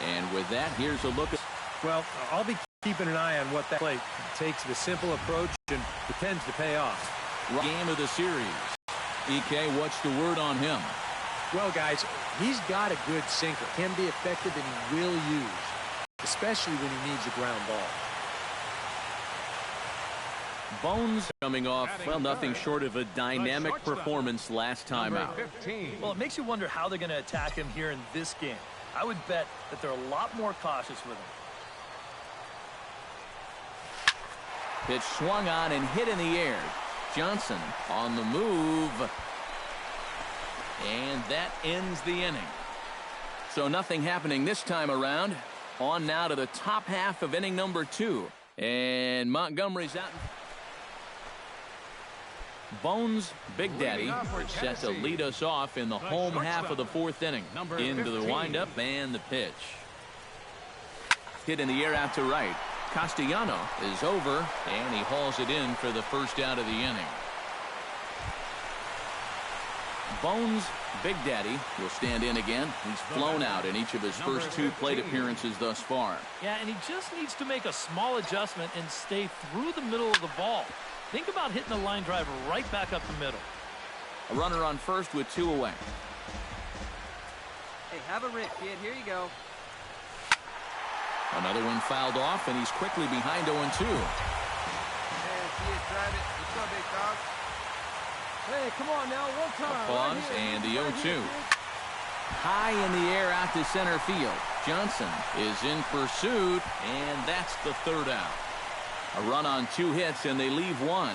And with that, here's a look. Well, I'll be keeping an eye on what that play takes the simple approach and pretends to pay off. Game of the series. EK, what's the word on him? Well, guys, he's got a good sinker. Can be effective and he will use, especially when he needs a ground ball. Bones coming off, well, nothing short of a dynamic performance last time out. Well, it makes you wonder how they're going to attack him here in this game. I would bet that they're a lot more cautious with him. Pitch swung on and hit in the air. Johnson on the move. And that ends the inning. So nothing happening this time around. On now to the top half of inning number 2. And Montgomery's out. Bones, Big Daddy, is set to lead us off in the home half of the 4th inning. Into the windup and the pitch. Hit in the air out to right. Castellano is over, and he hauls it in for the first out of the inning. Bones, Big Daddy, will stand in again. He's flown out in each of his first 2 plate appearances thus far. Yeah, and he just needs to make a small adjustment and stay through the middle of the ball. Think about hitting a line drive right back up the middle. A runner on first with 2 away. Hey, have a rip, kid. Here you go. Another one fouled off, and he's quickly behind 0-2. Hey, see you drive it. Let's go, big dog. Hey, come on now, one time. A pause, right, and the 0-2. High in the air out to center field. Johnson is in pursuit, and that's the 3rd out. A run on 2 hits, and they leave 1.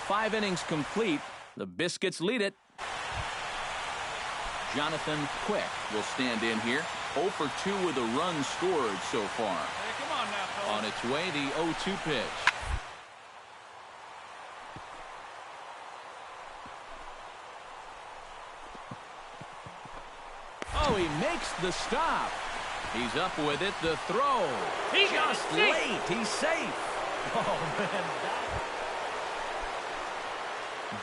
5 innings complete. The Biscuits lead it. Jonathan Quick will stand in here. 0 for 2 with a run scored so far. Hey, come on now, fellas. On its way, the 0-2 pitch. Oh, he makes the stop. He's up with it. The throw. He just late. He's safe. Oh, man.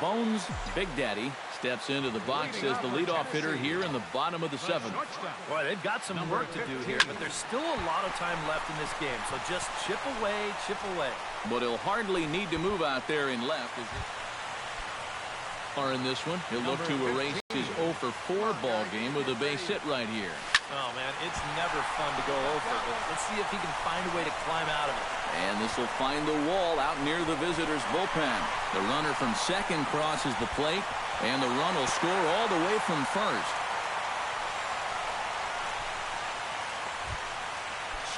Bones, Big Daddy, steps into the box as the leadoff hitter here in the bottom of the 7th. Boy, they've got some work to do here, but there's still a lot of time left in this game, so just chip away, chip away. But he'll hardly need to move out there in left. In this one, he'll look to erase his 0 for 4 ball game with a base hit right here. Oh, man, it's never fun to go over, but let's see if he can find a way to climb out of it. And this will find the wall out near the visitors' bullpen. The runner from second crosses the plate, and the run will score all the way from first.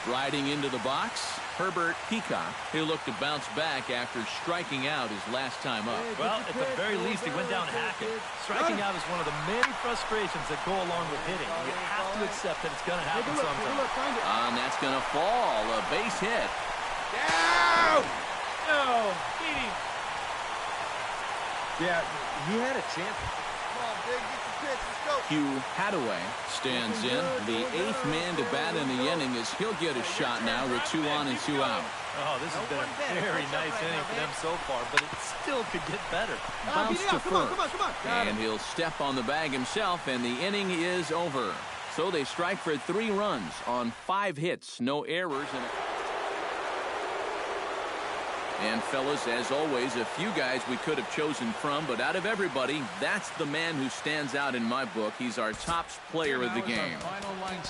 Striding into the box, Herbert Peacock. He'll look to bounce back after striking out his last time up. Well, at the very least, he went down hacking. Striking out is one of the many frustrations that go along with hitting. You have to accept that it's going to happen sometime. And that's going to fall. A base hit. Down! No, beat him. Yeah, he had a chance. Come on, big, get the pitch. Let's go. Hugh Hadaway stands in. The 8th man to bat in the inning as he'll get a shot now with 2 on and 2 out. Oh, this has been a very nice inning for them so far, but it still could get better. Bounce to first. And he'll step on the bag himself, and the inning is over. So they strike for 3 runs on 5 hits, no errors. And fellas, as always, a few guys we could have chosen from, but out of everybody, that's the man who stands out in my book. He's our top player of the game.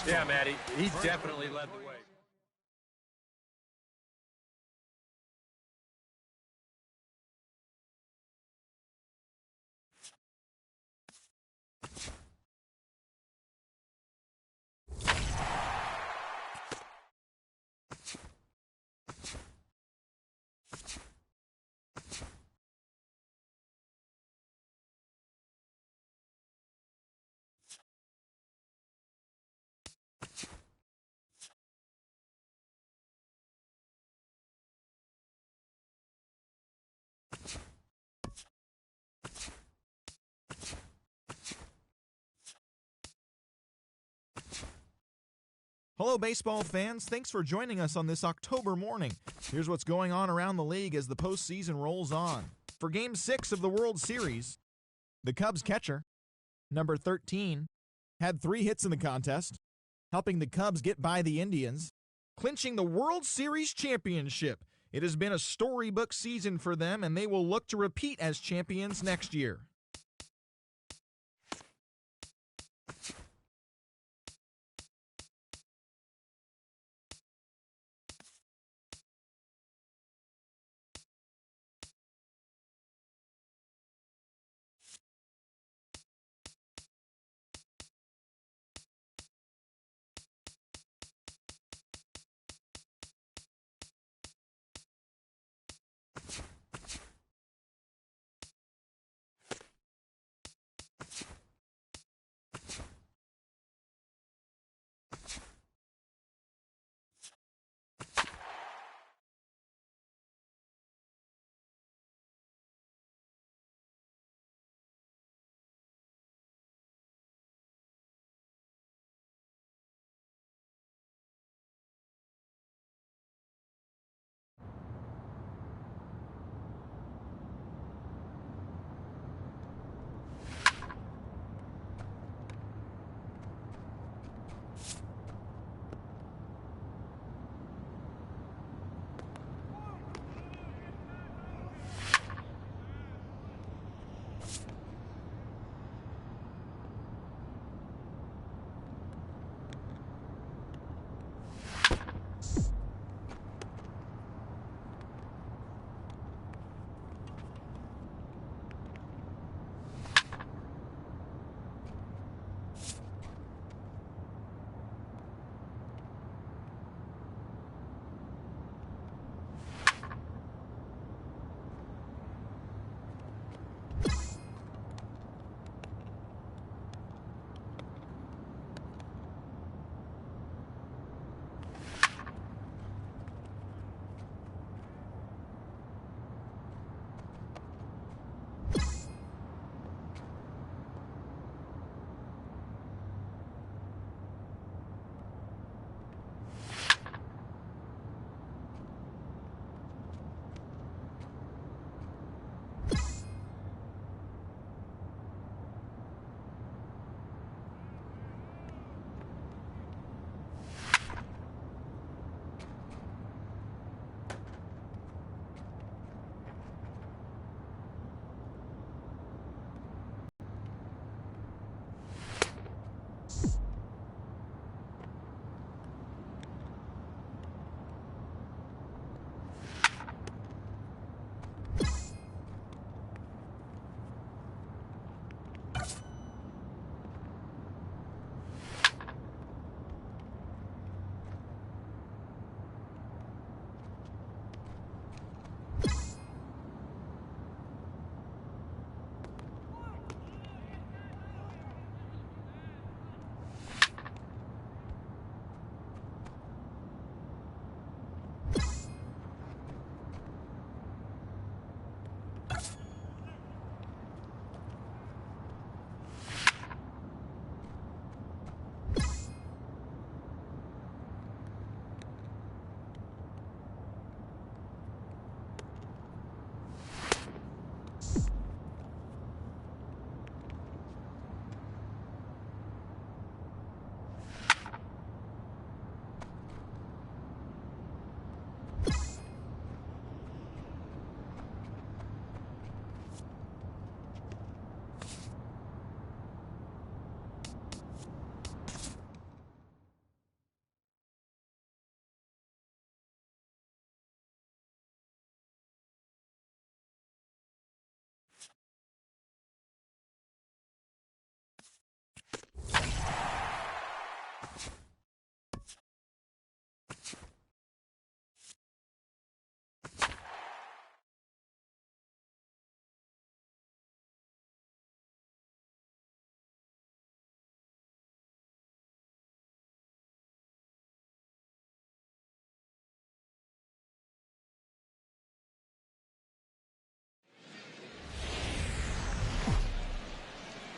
Yeah, Matty, he definitely led the way. Hello, baseball fans. Thanks for joining us on this October morning. Here's what's going on around the league as the postseason rolls on. For Game 6 of the World Series, the Cubs catcher, number 13, had 3 hits in the contest. helping the Cubs get by the Indians, clinching the World Series championship. It has been a storybook season for them, and they will look to repeat as champions next year.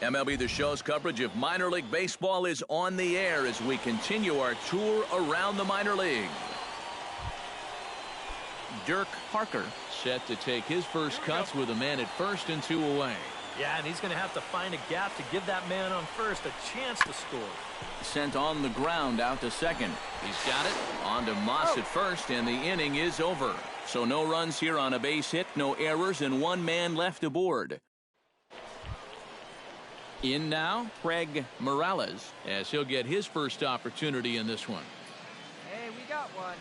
MLB The Show's coverage of minor league baseball is on the air as we continue our tour around the minor league. Dirk Harker set to take his first cuts with a man at first and 2 away. Yeah, and he's going to have to find a gap to give that man on first a chance to score. Sent on the ground out to second. He's got it. On to Moss at first, and the inning is over. So no runs here on a base hit, no errors, and one man left aboard. In now, Craig Morales, as he'll get his first opportunity in this one. Hey, we got one.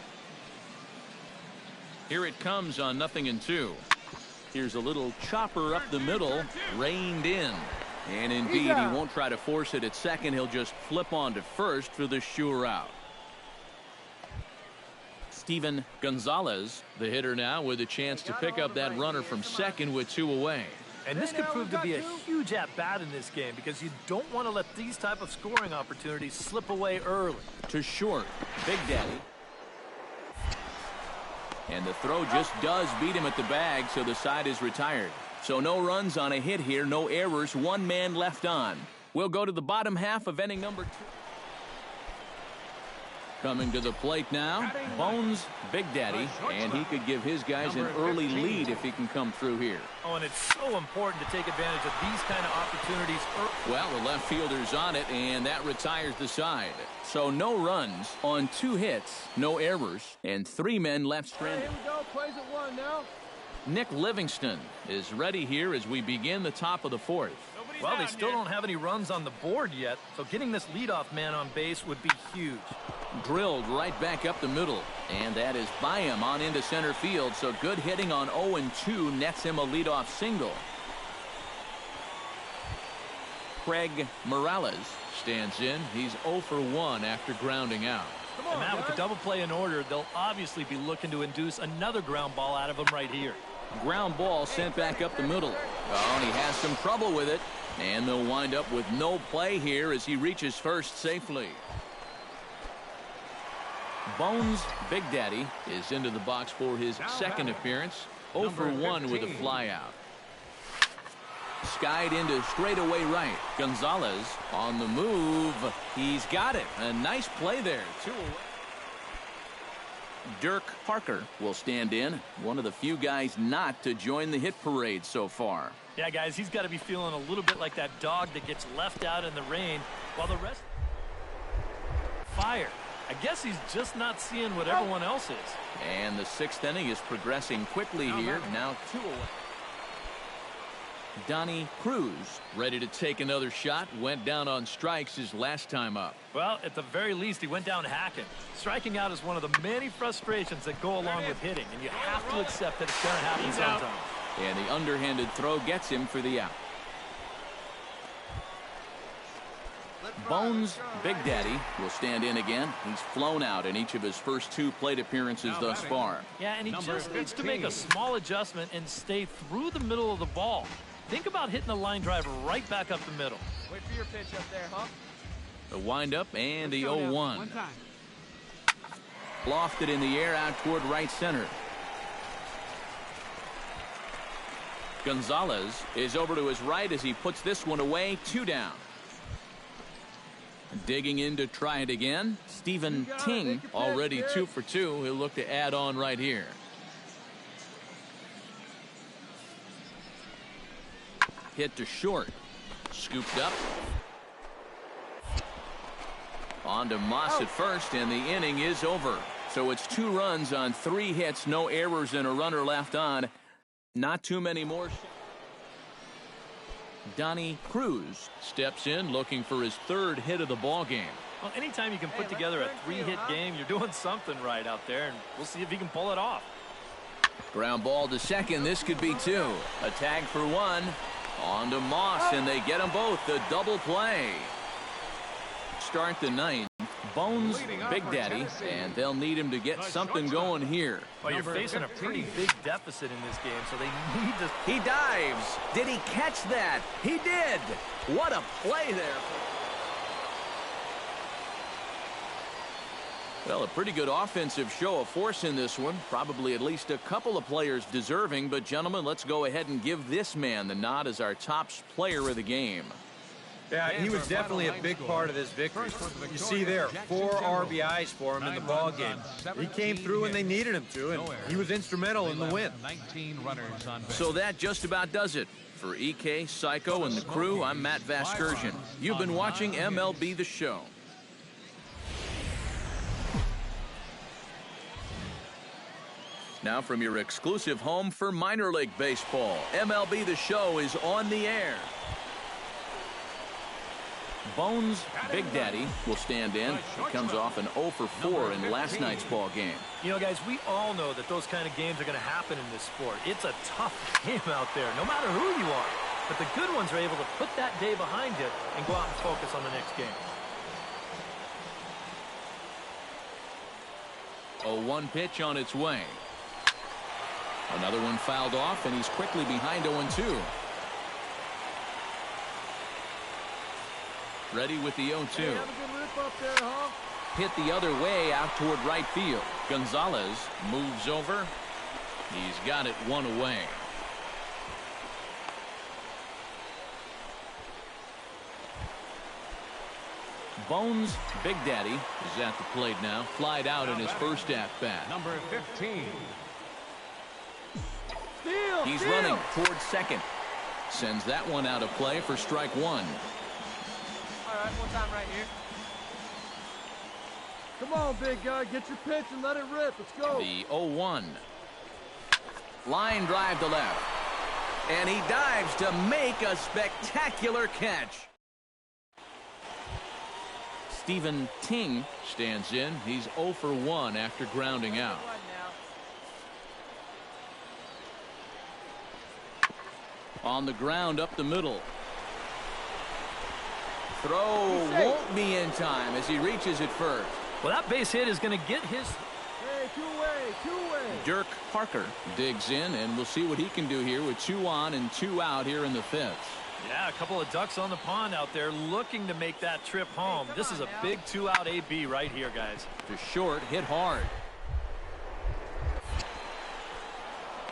Here it comes on 0-2. Here's a little chopper up the middle, reined in. And indeed, he won't try to force it at second. He'll just flip on to first for the sure out. Steven Gonzalez, the hitter now, with a chance to pick up that runner from second with 2 away. And this could prove to be a huge at-bat in this game because you don't want to let these type of scoring opportunities slip away early. To short, Big Daddy. And the throw just does beat him at the bag, so the side is retired. So no runs on a hit here, no errors, one man left on. We'll go to the bottom half of inning number 2. Coming to the plate now, Bones Big Daddy, and he could give his guys an early lead if he can come through here. Oh, and it's so important to take advantage of these kind of opportunities. Well, the left fielder's on it, and that retires the side. So no runs on 2 hits, no errors, and 3 men left stranded. Here we go, plays at 1 now. Nick Livingston is ready here as we begin the top of the 4th. Well, they still don't have any runs on the board yet, so getting this leadoff man on base would be huge. Drilled right back up the middle, and that is by him on into center field, so good hitting on 0-2 nets him a leadoff single. Craig Morales stands in. He's 0 for 1 after grounding out. And now with the double play in order, they'll obviously be looking to induce another ground ball out of him right here. Ground ball sent back up the middle. Oh, and he has some trouble with it. And they'll wind up with no play here as he reaches first safely. Bones Big Daddy is into the box for his second appearance. 0 for 1 with a flyout. Skied into straightaway right. Gonzalez on the move. He's got it. A nice play there. 2 away. Dirk Parker will stand in. One of the few guys not to join the hit parade so far. Yeah, guys, he's got to be feeling a little bit like that dog that gets left out in the rain while the rest fire. I guess he's just not seeing what everyone else is. And the 6th inning is progressing quickly here. Now 2 away. Donnie Cruz ready to take another shot. Went down on strikes his last time up. Well, at the very least, he went down hacking. Striking out is one of the many frustrations that go along with hitting, and you have to accept that it's going to happen sometimes. And the underhanded throw gets him for the out. Bones Big Daddy will stand in again. He's flown out in each of his first 2 plate appearances thus far. Yeah, and he just needs to make a small adjustment and stay through the middle of the ball. Think about hitting a line drive right back up the middle. Wait for your pitch up there, huh? The windup and the 0-1. Lofted in the air out toward right center. Gonzalez is over to his right as he puts this one away. 2 down. Digging in to try it again. Stephen Ting already 2 for 2. He'll look to add on right here. Hit to short. Scooped up. On to Moss at first, and the inning is over. So it's 2 runs on 3 hits, no errors, and a runner left on. Not too many more. Donnie Cruz steps in looking for his 3rd hit of the ball game. Well, anytime you can put together a 3-hit game, you're doing something right out there, and we'll see if he can pull it off. Ground ball to second. This could be 2. A tag for 1. On to Moss, and they get them both. The double play. Start the 9th. Bones Big Daddy, and they'll need him to get something going here. Well, you're facing a pretty big deficit in this game, so they need to... He dives. Did he catch that? He did. What a play there. Well, a pretty good offensive show of force in this one. Probably at least a couple of players deserving. But, gentlemen, let's go ahead and give this man the nod as our top player of the game. Yeah, he was definitely a big part of this victory. You see there, 4 RBIs for him in the ball game. He came through when they needed him to, and he was instrumental in the win. So that just about does it For EK, Psycho, and the crew, I'm Matt Vasgersian. You've been watching MLB The Show. Now from your exclusive home for minor league baseball, MLB The Show is on the air. Bones Big Daddy will stand in. He comes off an 0 for 4 in last night's ball game. You know, guys, we all know that those kind of games are going to happen in this sport. It's a tough game out there, no matter who you are. But the good ones are able to put that day behind you and go out and focus on the next game. 0-1 pitch on its way. Another one fouled off, and he's quickly behind 0-2. Ready with the 0-2. Hey, have a good rip up there, huh? Hit the other way out toward right field. Gonzalez moves over. He's got it one away. Bones Big Daddy is at the plate now. Flied out in his first at-bat. Number 15. He's running towards second. Sends that one out of play for strike one. All right, one time right here. Come on, big guy. Get your pitch and let it rip. Let's go. The 0-1. Line drive to left. And he dives to make a spectacular catch. Stephen Ting stands in. He's 0 for 1 after grounding out. On the ground up the middle. Throw won't be in time as he reaches it first. Well, that base hit is going to get his... Hey, two-way. Dirk Parker digs in, and we'll see what he can do here with 2 on and 2 out here in the 5th. Yeah, a couple of ducks on the pond out there looking to make that trip home. This is a big 2-out AB right here, guys. To short, hit hard.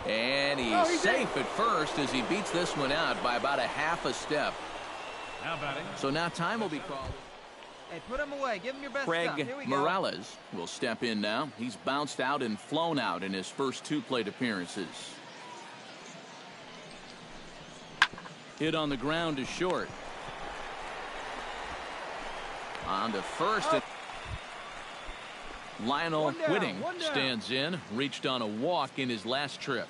And he's safe at first as he beats this one out by about a half a step. Now batting. So now time will be called. Hey, put him away. Give him your best Craig stuff. Here we go. Morales will step in now. He's bounced out and flown out in his first 2 plate appearances. Hit on the ground to short. On to first. Lionel Whitting stands in. Reached on a walk in his last trip.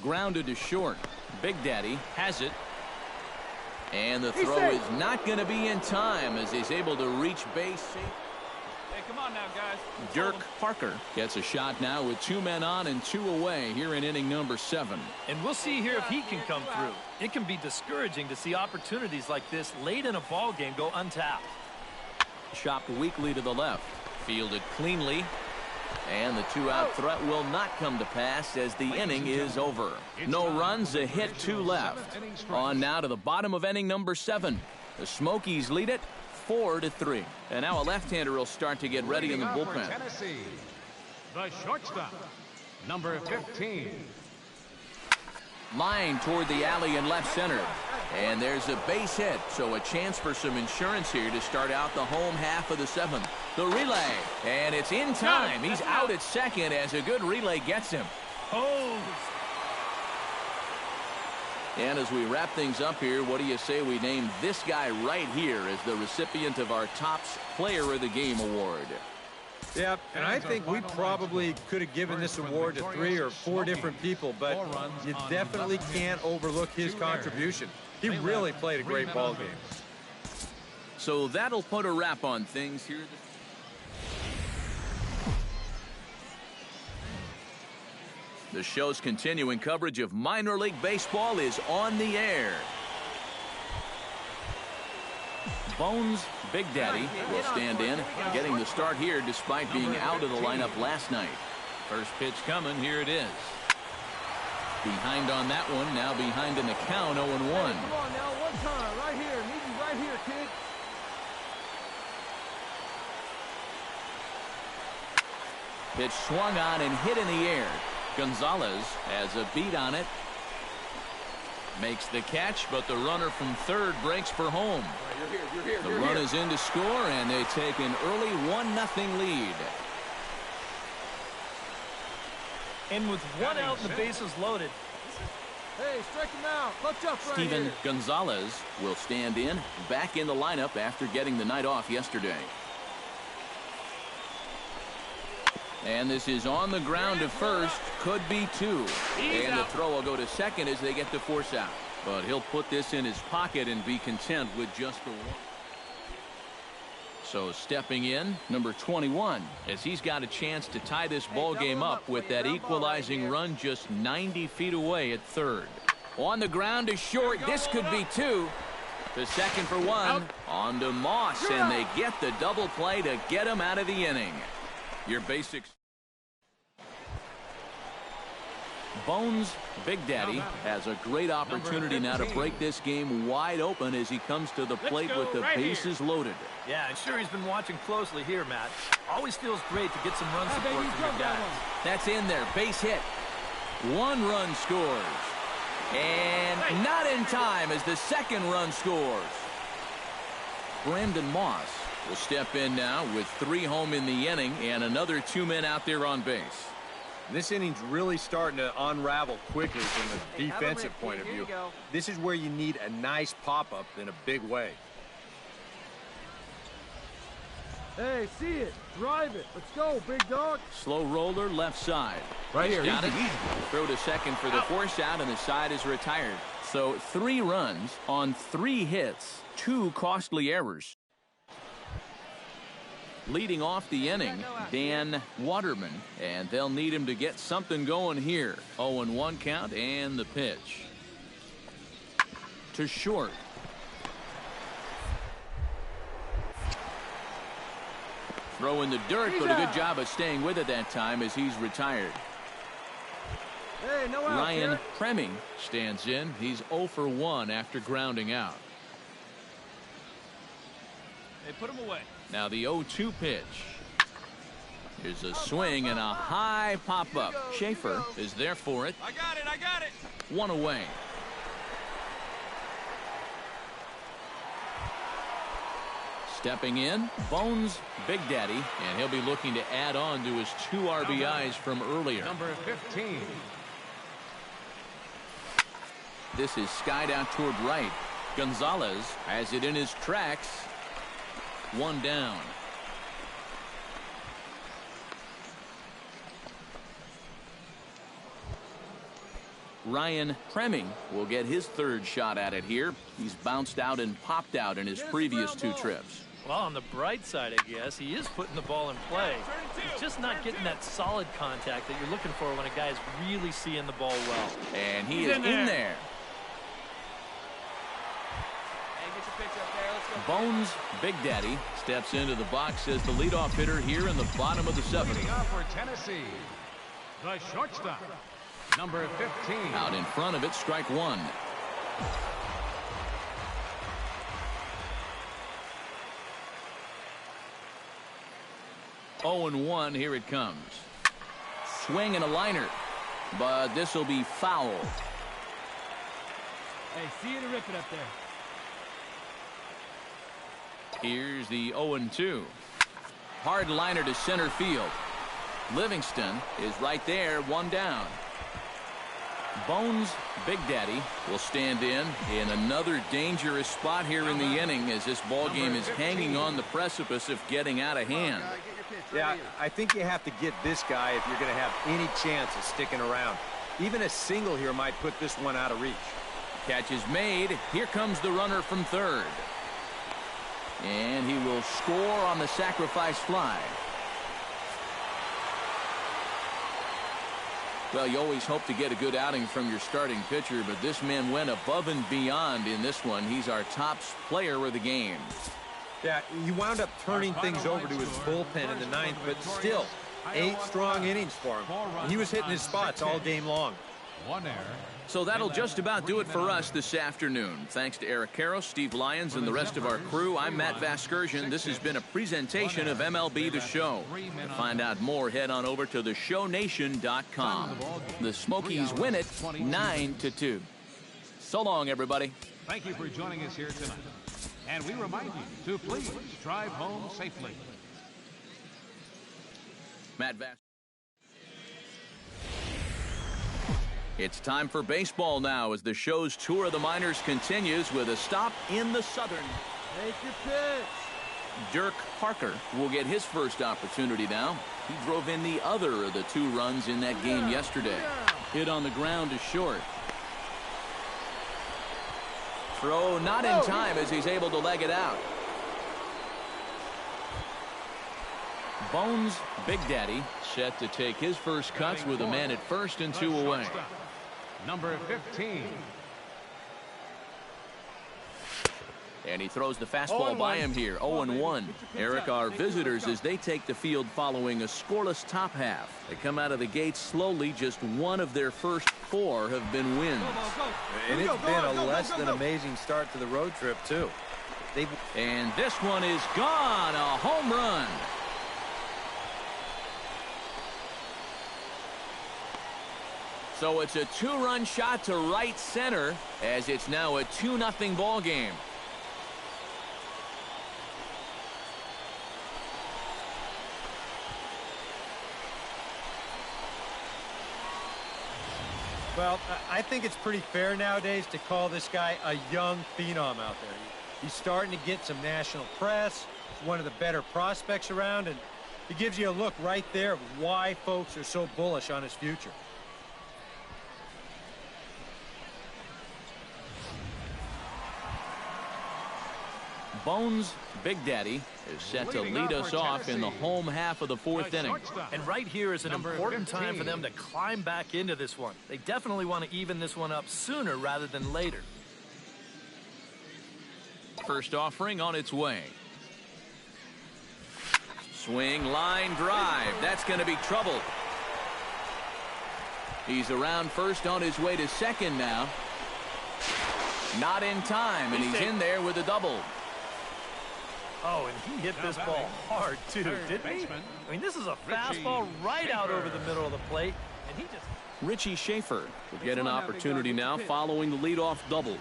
Grounded to short. Big Daddy has it. And the throw is not going to be in time as he's able to reach base safe. Hey, come on now, guys. Dirk Parker gets a shot now with 2 men on and 2 away here in inning number 7. And we'll see here if he can come through. It can be discouraging to see opportunities like this late in a ball game go untapped. Chopped weakly to the left. Fielded cleanly. And the 2-out threat will not come to pass as the inning is over. No runs, a hit, 2 left. On now to the bottom of inning number 7. The Smokies lead it 4-3. And now a left-hander will start to get ready in the bullpen. Tennessee, the shortstop, number 15. Line toward the alley in left center. And there's a base hit, so a chance for some insurance here to start out the home half of the 7th. The relay, and it's in time. He's out at second as a good relay gets him. And as we wrap things up here, what do you say we name this guy right here as the recipient of our Topps Player of the Game award? Yeah, and I think we probably could have given this award to 3 or 4 different people, but you definitely can't overlook his contribution. He really played a great ball game. So that'll put a wrap on things here. The show's continuing coverage of minor league baseball is on the air. Bones Big Daddy will stand in, getting the start here despite being out of the lineup last night. First pitch coming, here it is. Behind on that one, now behind in the count, 0-1. Come on now, one time, right here. Need you right here, kid. Pitch swung on and hit in the air. Gonzalez has a beat on it. Makes the catch, but the runner from third breaks for home. The run is in to score, and they take an early 1-0 lead. And with one out and the bases loaded. Hey, strike him out. Clutch up right Steven here. Gonzalez will stand in, back in the lineup after getting the night off yesterday. And this is on the ground to first. Could be two. And the throw will go to second as they get the force out. But he'll put this in his pocket and be content with just the one. So stepping in, number 21, as he's got a chance to tie this ball game up with that equalizing run just 90 feet away at third. On the ground to short. This could be two. The second for one. On to Moss, and they get the double play to get him out of the inning. Your basics. Bones Big Daddy has a great opportunity now to break this game wide open as he comes to the plate with the bases loaded. Yeah, I'm sure he's been watching closely here, Matt. Always feels great to get some run support from your guys. That's in there. Base hit. One run scores. And not in time as the second run scores. Brandon Moss will step in now with 3 home in the inning and another 2 men out there on base. This inning's really starting to unravel quickly from the defensive point of view. This is where you need a nice pop-up in a big way. Hey, see it. Drive it. Let's go, big dog. Slow roller left side. Right here. Got it. Throw to second for the force out, and the side is retired. So 3 runs on 3 hits, 2 costly errors. Leading off the inning, Dan Waterman, and they'll need him to get something going here. 0-1 count and the pitch. To short. Throw in the dirt, but a good job of staying with it that time as he's retired. Hey, no out, Ryan Jared. Premming stands in. He's 0 for 1 after grounding out. Hey, put him away. Now the 0-2 pitch. Here's a swing and a high pop-up. Schaefer is there for it. I got it. 1 away. Stepping in, Bones Big Daddy, and he'll be looking to add on to his 2 RBIs from earlier. Number 15. This is skied out toward right. Gonzalez has it in his tracks. 1 down. Ryan Premming will get his 3rd shot at it here. He's bounced out and popped out in his previous 2 trips. Well, on the bright side, I guess, he is putting the ball in play. He's just not getting that solid contact that you're looking for when a guy's really seeing the ball well. And he is in there. Bones Big Daddy steps into the box as the leadoff hitter here in the bottom of the 7th. Leading off for Tennessee, the shortstop, number 15. Out in front of it, strike 1. Oh and 1, here it comes. Swing and a liner, but this will be foul. Hey, see you to rip it up there. Here's the 0-2. Hard liner to center field. Livingston is right there, 1 down. Bones Big Daddy will stand in another dangerous spot here in the inning as this ball game is hanging on the precipice of getting out of hand. Yeah, I think you have to get this guy if you're going to have any chance of sticking around. Even a single here might put this one out of reach. Catch is made. Here comes the runner from third. And he will score on the sacrifice fly. Well, you always hope to get a good outing from your starting pitcher, but this man went above and beyond in this one. He's our top player of the game. Yeah, you wound up turning things over to his bullpen in the 9th, but still, 8 strong innings for him. And he was hitting his spots all game long. 1 error. So that'll just about do it for us this afternoon. Thanks to Eric Karros, Steve Lyons, and the rest of our crew. I'm Matt Vasgersian. This has been a presentation of MLB The Show. To find out more, head on over to theshownation.com. The Smokies win it 9-2. So long, everybody. Thank you for joining us here tonight. And we remind you to please drive home safely. Matt Vasgersian. It's time for baseball now as the show's tour of the minors continues with a stop in the Southern. Take your pitch. Dirk Parker will get his first opportunity now. He drove in the other of the 2 runs in that game yesterday. Hit on the ground is short. Throw not in time as he's able to leg it out. Bones Big Daddy set to take his first cuts with a man at first and 2 away. Number 15. And he throws the fastball by him here. 0-1. Eric, our visitors, as they take the field following a scoreless top half. They come out of the gate slowly. Just one of their first 4 have been wins. And it's been a less than amazing start to the road trip, too. And this one is gone. A home run. So it's a 2-run shot to right center as it's now a 2-0 ball game. Well, I think it's pretty fair nowadays to call this guy a young phenom out there. He's starting to get some national press. He's one of the better prospects around, and he gives you a look right there of why folks are so bullish on his future. Bones Big Daddy is set to lead us off in the home half of the 4th inning. And right here is an important time for them to climb back into this one. They definitely want to even this one up sooner rather than later. First offering on its way. Swing, line, drive. That's going to be trouble. He's around first on his way to second now. Not in time, and he's in there with a double. Oh, and he hit this ball hard, too, didn't he? I mean, this is a fastball right out over the middle of the plate, and he just... Richie Schaefer will get an opportunity now following the leadoff double.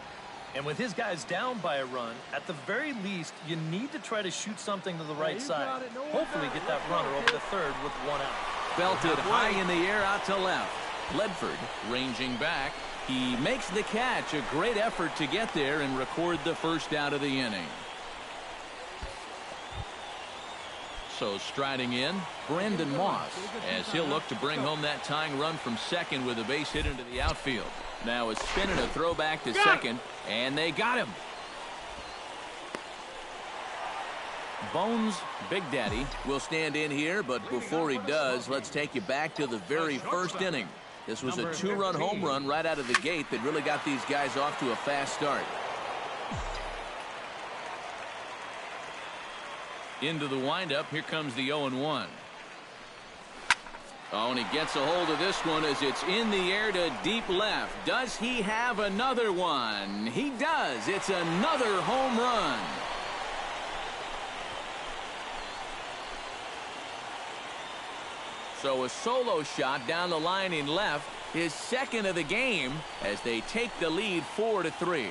And with his guys down by a run, at the very least, you need to try to shoot something to the right side. Hopefully get that runner over the third with 1 out. Belted high in the air out to left. Ledford ranging back. He makes the catch. A great effort to get there and record the first out of the inning. So striding in, Brandon Moss, as he'll look to bring home that tying run from second with a base hit into the outfield. Now a spin and a throw back to second, and they got him. Bones Big Daddy will stand in here, but before he does, let's take you back to the very first inning. This was a 2-run home run right out of the gate that really got these guys off to a fast start. Into the windup, here comes the 0-1. Oh, and he gets a hold of this one as it's in the air to deep left. Does he have another one? He does. It's another home run. So a solo shot down the line in left, his second of the game as they take the lead 4-3.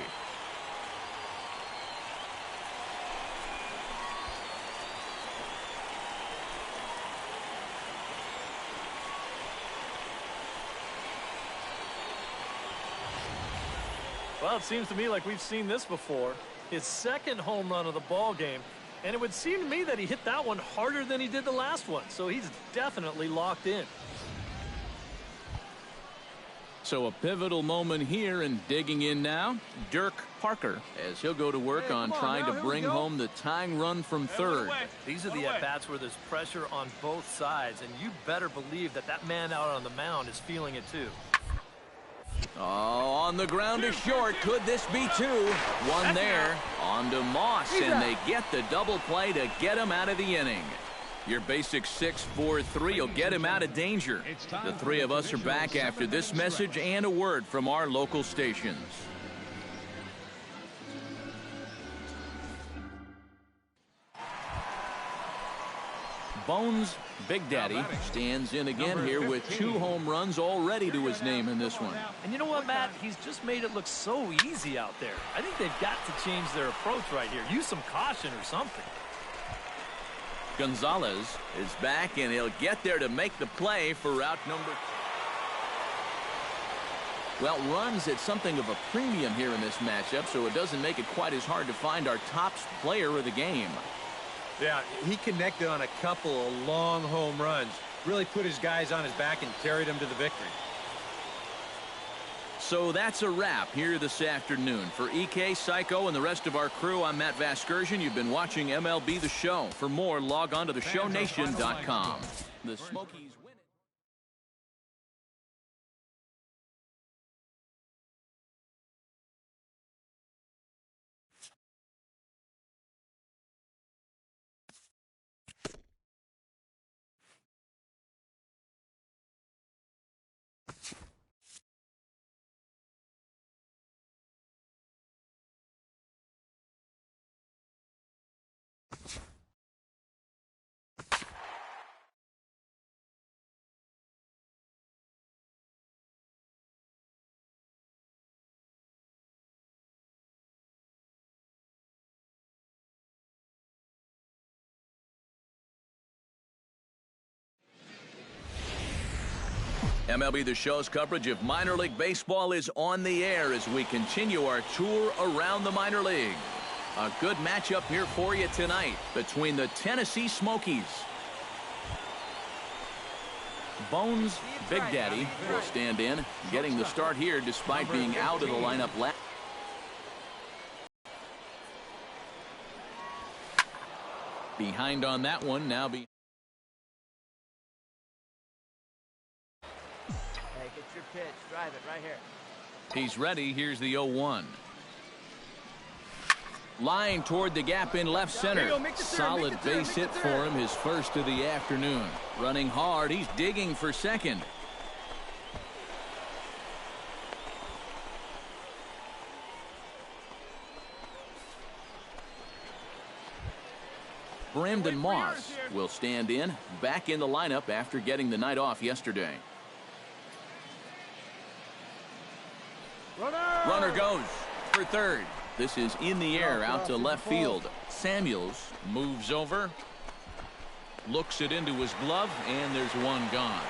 Well, it seems to me like we've seen this before. His second home run of the ball game, and it would seem to me that he hit that one harder than he did the last one, so he's definitely locked in. So a pivotal moment here, and digging in now, Dirk Parker, as he'll go to work on trying to bring home the tying run from third. These are the at-bats where there's pressure on both sides, and you better believe that that man out on the mound is feeling it too. Oh, on the ground is short. Could this be 2? One there. On to Moss, and they get the double play to get him out of the inning. Your basic 6-4-3 will get him out of danger. The 3 of us are back after this message and a word from our local stations. Bones Big Daddy stands in again here with 2 home runs already to his name in this one. And you know what, Matt? He's just made it look so easy out there. I think they've got to change their approach right here. Use some caution or something. Gonzalez is back, and he'll get there to make the play for route number. Well, runs at something of a premium here in this matchup, so it doesn't make it quite as hard to find our top player of the game. Yeah, he connected on a couple of long home runs. Really put his guys on his back and carried them to the victory. So that's a wrap here this afternoon. For EK, Psycho, and the rest of our crew, I'm Matt Vasgersian. You've been watching MLB The Show. For more, log on to theshownation.com. The Smokies win it. MLB The Show's coverage of minor league baseball is on the air as we continue our tour around the minor league. A good matchup here for you tonight between the Tennessee Smokies. Bones Big Daddy will stand in, getting the start here despite being out of the lineup last. Behind on that one, now be. Hey, get your pitch. Drive it right here. He's ready. Here's the 0-1. Line toward the gap in left center. Solid base hit for him, his first of the afternoon. Running hard, he's digging for second. Brandon Moss will stand in, back in the lineup after getting the night off yesterday. Runner goes for third. This is in the air out to left field. Samuels moves over, looks it into his glove, and there's one gone.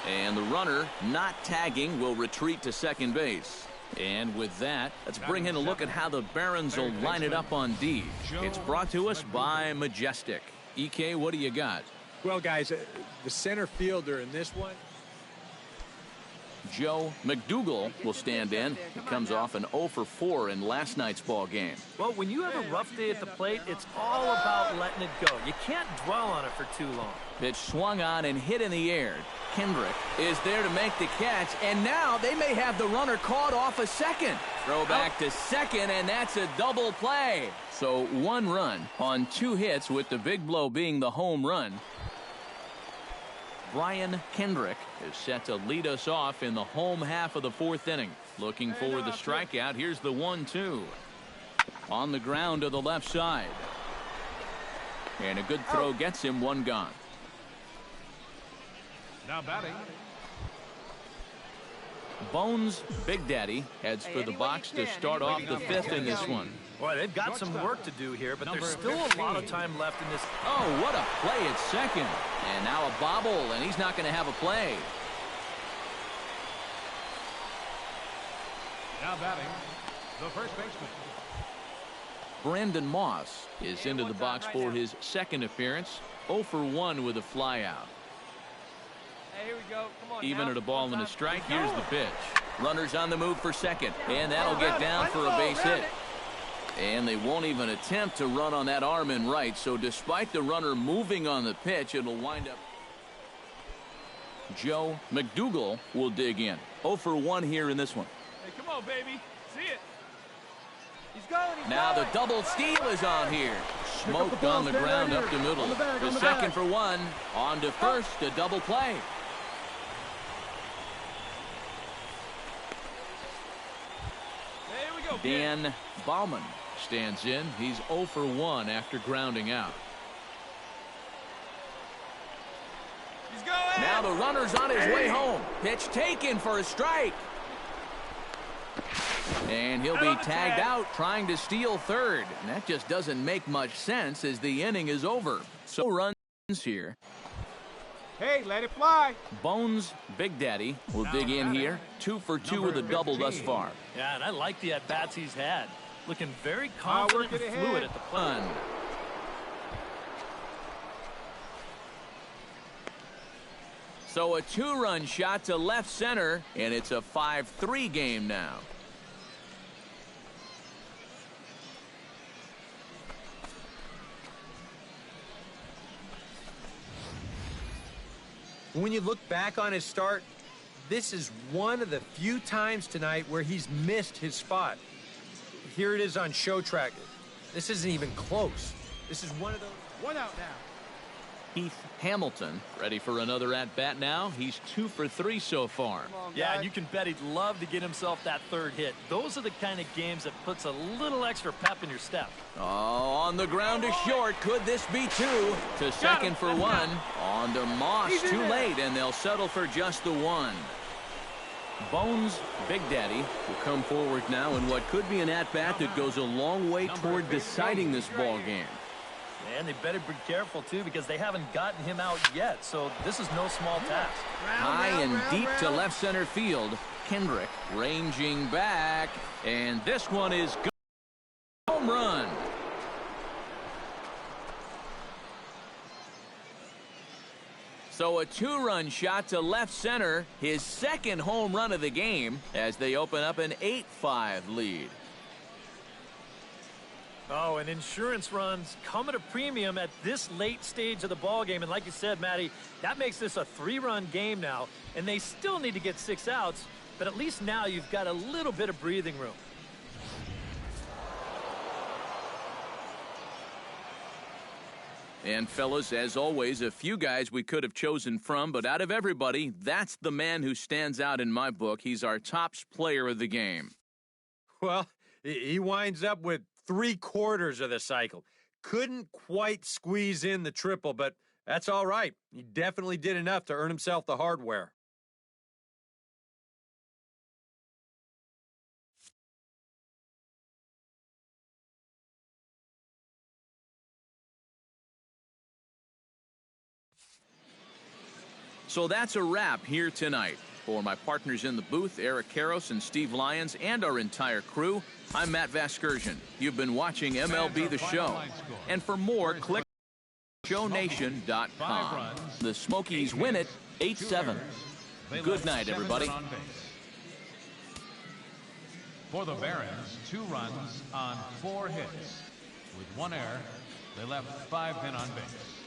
And the runner, not tagging, will retreat to second base. And with that, let's bring in a look at how the Barons will line it up on D. It's brought to us by Majestic. EK, what do you got? Well, guys, the center fielder in this one. Joe McDougal will stand in. He comes off an 0 for 4 in last night's ball game. Well, when you have a rough day at the plate, it's all about letting it go. You can't dwell on it for too long. Pitch swung on and hit in the air. Kendrick is there to make the catch, and now they may have the runner caught off a second. Throw back to second, and that's a double play. So 1 run on 2 hits, with the big blow being the home run. Brian Kendrick is set to lead us off in the home half of the 4th inning. Looking for the strikeout. Here's the 1-2. On the ground to the left side. And a good throw gets him 1 gone. Now batting. Bones Big Daddy heads for the box to start off the 5th in this one. Boy, they've got some work to do here, but there's still a lot of time left in this. Oh, what a play at second. And now a bobble, and he's not going to have a play. Now batting, the first baseman. Brandon Moss is into the box for his 2nd appearance. 0 for 1 with a flyout. Hey, here we go. Come on. Even now. at a ball and a strike, here's the pitch. Runners on the move for second, and that'll get down for a base hit. And they won't even attempt to run on that arm in right, so despite the runner moving on the pitch, it'll wind up. Joe McDougal will dig in. 0 for 1 here in this one. Hey, come on, baby. See it. He's going. Now the double steal is on here. Smoked on the ground up the middle. The second for 1. On to first, a double play. There we go. Dan Bauman stands in. He's 0 for 1 after grounding out. He's going. Now the runner's on his way home. Pitch taken for a strike. And he'll be tagged out trying to steal third. And that just doesn't make much sense as the inning is over. So runs here. Hey, let it fly. Bones, Big Daddy, will dig in here. 2 for 2 with a double thus far. Yeah, and I like the at-bats he's had. Looking very confident and fluid at the plate. So a 2-run shot to left center, and it's a 5-3 game now. When you look back on his start, this is one of the few times tonight where he's missed his spot. Here it is on show track. This isn't even close. This is one of those. One out now. Heath Hamilton ready for another at-bat now. He's 2 for 3 so far. Yeah, and you can bet he'd love to get himself that third hit. Those are the kind of games that puts a little extra pep in your step. Oh, on the ground to short. Could this be 2? To second for 1. On to Moss. Too late, and they'll settle for just the 1. Bones, Big Daddy, will come forward now in what could be an at-bat that goes a long way toward deciding this ball game. And they better be careful, too, because they haven't gotten him out yet, so this is no small task. High and deep to left center field. Kendrick ranging back, and this one is good. Home run. So a 2-run shot to left center, his second home run of the game, as they open up an 8-5 lead. Oh, and insurance runs come at a premium at this late stage of the ball game. And like you said, Matty, that makes this a 3-run game now. And they still need to get 6 outs, but at least now you've got a little bit of breathing room. And fellas, as always, a few guys we could have chosen from, but out of everybody, that's the man who stands out in my book. He's our top player of the game. Well, he winds up with 3/4 of the cycle. Couldn't quite squeeze in the triple, but that's all right. He definitely did enough to earn himself the hardware. So that's a wrap here tonight. For my partners in the booth, Eric Karros and Steve Lyons, and our entire crew, I'm Matt Vasgersian. You've been watching MLB The Show. And for more, click ShowNation.com. The Smokies win it 8-7. Good night, everybody. For the Barons, 2 runs on 4 hits. With 1 error, they left 5 men on base.